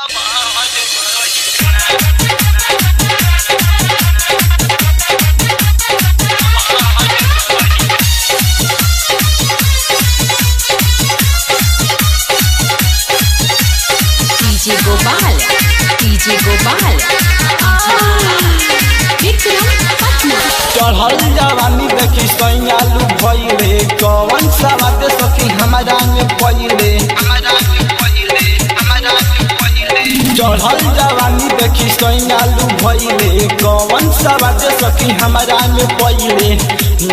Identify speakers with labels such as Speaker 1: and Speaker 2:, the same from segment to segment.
Speaker 1: DJ Gopal Vikram Patna.
Speaker 2: चढ़ल जवानी देखी सैयालू भइले कौन सा बात सखी हमारा में पहिले। चढ़ल जवानी देखी सैयालू भइले कौन सा बात सखी हमारा में पहिले।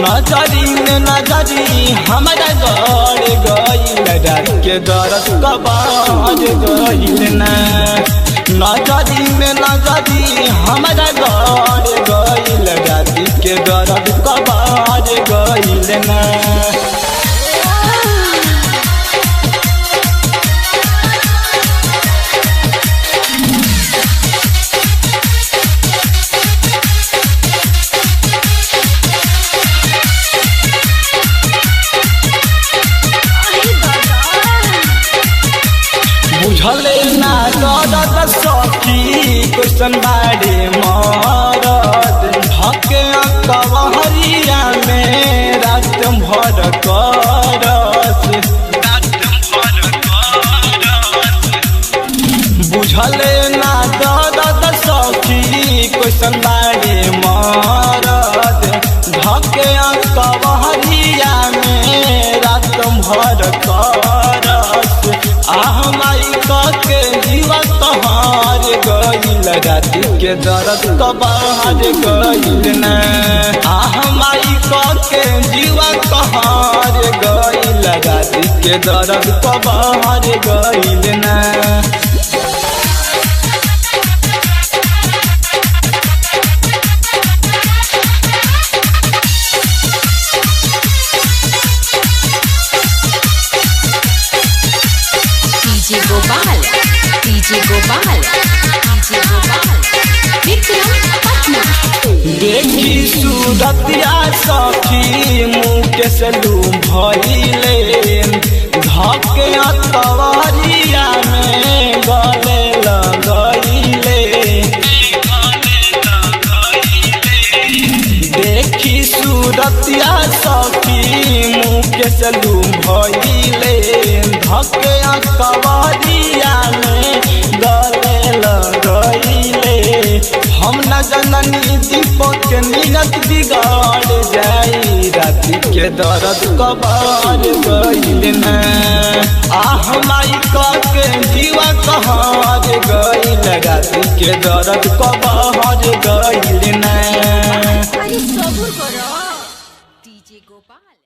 Speaker 2: नजरी में नजरी हमारा गड़ गइल रात के दर्द कबार गइल ना। नजरी में नजरी हमारा गड़ गइल रात के दर्द कबार गइल ना। बुझले ना दर्द सखी क्वेश्चन बारे मरद धके कवहरिया में रात भर करस। बुझले ना दर्द सखी क्वेश्चन बारे मरद धके कवहरिया में रात भर करस। आहमाई के जीवा तहार गइल रात के दर्द कबार गइल ना। आहमाई के जीवा तहार गइल रात के दर्द कबार गइल ना।
Speaker 1: डीजे गोपाल विक्रम पटना।
Speaker 2: देखी सूरतिया सखी मुकेश लू भइले धके तवरिया में गले लगइले। देखी सूरतिया सखी मुकेश लू भइले धके तवरिया में गले लगइले। हम न जननी दीपक के नीयत बिगाड़ जाई रात के दर्द कबार गइल ना। आहमाई के जीवा कहार गइल रात के दर्द कबार गइल ना।
Speaker 1: डीजे गोपाल।